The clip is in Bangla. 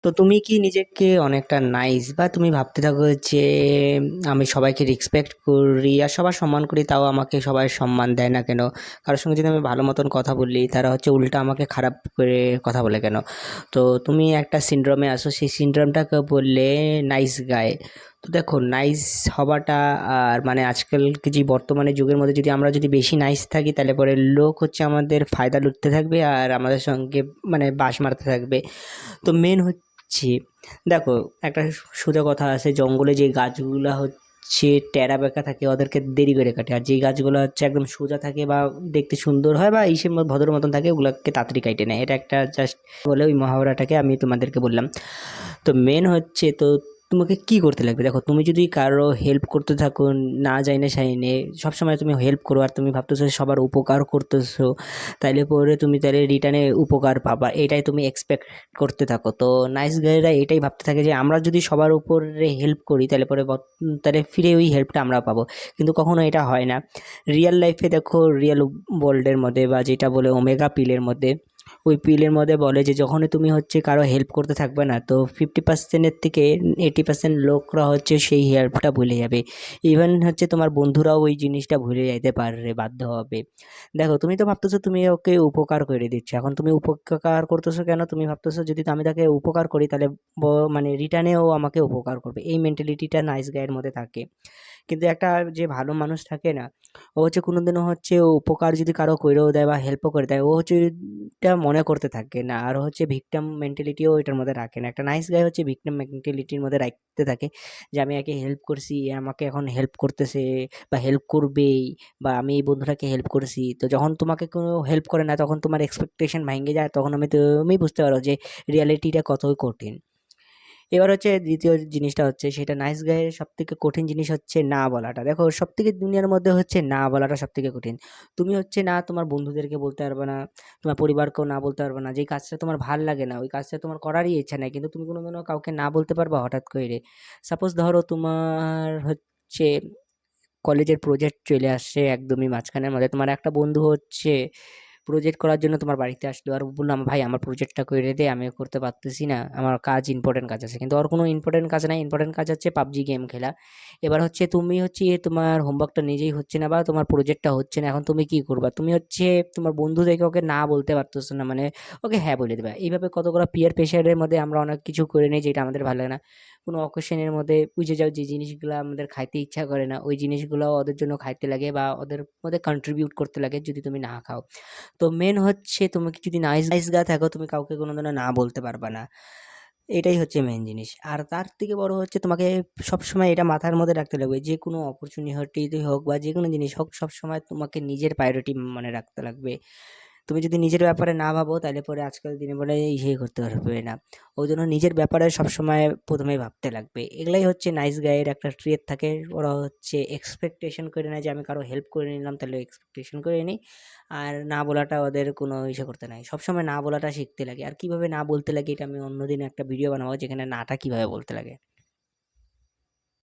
তো তুমি কি নিজেকে অনেকটা নাইস বা তুমি ভাবতে থাকো যে আমি সবাইকে রেসপেক্ট করি আর সবার সম্মান করি, তাও আমাকে সবাই সম্মান দেয় না কেন? কারোর সঙ্গে যদি আমি ভালো মতন কথা বলি তারা হচ্ছে উল্টা আমাকে খারাপ করে কথা বলে কেন? তো তুমি একটা সিনড্রোমে আসো, সেই সিনড্রোমটাকে বললে নাইস গায়। তো দেখো, নাইস হবাটা আর মানে আজকাল কি যে বর্তমানে যুগের মধ্যে যদি আমরা যদি বেশি নাইস থাকি তাহলে পরে লোক হচ্ছে আমাদের ফায়দা লুটতে থাকবে আর আমাদের সঙ্গে মানে বাঁশ মারতে থাকবে। তো মেন হচ্ছে, দেখো, একটা সোজা কথা আছে, জঙ্গলে যে গাছগুলা হচ্ছে টেরা বেঁকা থাকে ওদেরকে দেরি করে কাটে, আর যে গাছগুলো হচ্ছে একদম সোজা থাকে বা দেখতে সুন্দর হয় বা ইসের ভদ্র মতন থাকে ওগুলোকে তাড়াতাড়ি কাটে নেয়। এটা একটা জাস্ট বলে ওই মহাবরাটাকে আমি তোমাদেরকে বললাম। তো মেন হচ্ছে, তো তোমাকে কি করতে লাগবে? দেখো, তুমি যদি কারো হেল্প করতে থাকো, না যাই না সাইনে সবসময় তুমি হেল্প করো আর তুমি ভাবতেছো সবার উপকার করতেছো, তাইলে পরে তুমি তাহলে রিটার্নে উপকার পাবা, এটাই তুমি এক্সপেক্ট করতে থাকো। তো নাইস গাইরা এটাই ভাবতে থাকে যে আমরা যদি সবার উপরে হেল্প করি তাহলে পরে তাহলে ফিরে ওই হেল্পটা আমরা পাবো, কিন্তু কখনো এটা হয় না। রিয়েল লাইফে দেখো, রিয়েল ওয়ার্ল্ডের মধ্যে বা যেটা বলে ওমেগা পিলের মধ্যে, ওই পিলের মধ্যে বলে যে যখনই তুমি হচ্ছে কারো হেল্প করতে থাকবে না, তো 50%-এর থেকে 80% লোকরা হচ্ছে সেই হেল্পটা ভুলে যাবে। ইভেন হচ্ছে তোমার বন্ধুরাও ওই জিনিসটা ভুলে যাইতে পারে, বাধ্য হবে। দেখো, তুমি তো ভাবতেছো তুমি ওকে উপকার করে দিচ্ছ, এখন তুমি উপকার করতেছো কেন? তুমি ভাবতেছো যদি আমি তাকে উপকার করি তাহলে মানে রিটার্নে ও আমাকে উপকার করবে, এই মেন্টালিটিটা নাইস গায়ের মধ্যে থাকে। কিন্তু একটা যে ভালো মানুষ থাকে না, ও হচ্ছে কোনোদিনও হচ্ছে ও উপকার যদি কারো কইরেও দেয় বা হেল্পও করে দেয়, ও হচ্ছে এটা মনে করতে থাকে না, আর হচ্ছে ভিকটিম মেন্টালিটিও এটার মধ্যে রাখে না। একটা নাইস গাই হচ্ছে ভিকটিম মেন্টালিটির মধ্যে রাখতে থাকে যে আমি একে হেল্প করছি, এ আমাকে এখন হেল্প করতেছে বা হেল্প করবেই, বা আমি এই বন্ধুটাকে হেল্প করেছি। তো যখন তোমাকে কোনো হেল্প করে না তখন তোমার এক্সপেকটেশন ভেঙে যায়, তখন তুমি বুঝতে পারো যে রিয়ালিটিটা কতই কঠিন। এবার হচ্ছে দ্বিতীয় জিনিসটা হচ্ছে, সেটা নাইস গাইয়ের সবথেকে কঠিন জিনিস হচ্ছে না বলাটা। দেখো, সবথেকে দুনিয়ার মধ্যে হচ্ছে না বলাটা সবথেকে কঠিন। তুমি হচ্ছে না তোমার বন্ধুদেরকে বলতে পারবে না, তোমার পরিবারকেও না বলতে পারবে না। যেই কাজটা তোমার ভাল লাগে না, ওই কাজটা তোমার করারই ইচ্ছা নাই, কিন্তু তুমি কোনোদিনও কাউকে না বলতে পারবা হঠাৎ করে? সাপোজ ধরো তোমার হচ্ছে কলেজের প্রজেক্ট চলে আসছে একদমই মাঝখানের মধ্যে, তোমার একটা বন্ধু হচ্ছে প্রজেক্ট করার জন্য তোমার বাড়িতে আসলো আর বললাম ভাই আমার প্রজেক্টটা করে দে, আমি করতে পারতেছি না, আমার কাজ ইম্পর্টেন্ট কাজ আছে। কিন্তু ওর কোনো ইম্পর্টেন্ট কাজ নাই, ইম্পর্টেন্ট কাজ হচ্ছে পাবজি গেম খেলা। এবার হচ্ছে তুমি হচ্ছে তোমার হোমওয়ার্কটা নিজেই হচ্ছে না বা তোমার প্রজেক্টটা হচ্ছে না, এখন তুমি কি করবা? তুমি হচ্ছে তোমার বন্ধু থেকে ওকে না বলতে পারতেছো না, মানে ওকে হ্যাঁ বলে দেবে। এইভাবে কতগুলো পিয়ার প্রেশারের মধ্যে আমরা অনেক কিছু করে নিই যেটা আমাদের ভালো লাগে না। কোনো অকেশনের মধ্যে বুঝে যাও যে জিনিসগুলো আমাদের খাইতে ইচ্ছা করে না, ওই জিনিসগুলো ওদের জন্য খাইতে লাগে বা ওদের মধ্যে কন্ট্রিবিউট করতে লাগে যদি তুমি না খাও। তো মেন হচ্ছে তুমি কি যদি নাইস নাইস গা থাকো তুমি কাউকে কোনোদিনও না বলতে পারবা না, এটাই হচ্ছে মেন জিনিস। আর তার থেকে বড় হচ্ছে তোমাকে সবসময় এটা মাথার মধ্যে রাখতে লাগবে, যে কোনো অপরচুনিটি হোক বা যে কোনো জিনিস হোক সবসময় তোমাকে নিজের প্রায়োরিটি মনে রাখতে লাগবে। তুমি যদি নিজের ব্যাপারে না ভাবো তাহলে পরে আজকাল দিনে বলে ইয়ে করতে পারবে না। ওই জন্য নিজের ব্যাপারে সবসময় প্রথমে ভাবতে লাগবে। এগুলাই হচ্ছে নাইস গাইয়ের একটা ট্রেট থাকে। ওরা হচ্ছে এক্সপেকটেশন করে নেয় যে আমি কারো হেল্প করে নিলাম তাহলে এক্সপেকটেশন করে নিই, আর না বলাটা ওদের কোনো ইসে করতে নাই। সবসময় না বলাটা শিখতে লাগে, আর কিভাবে না বলতে লাগে এটা আমি অন্যদিন একটা ভিডিও বানাবো যেখানে নাটা কিভাবে বলতে লাগে।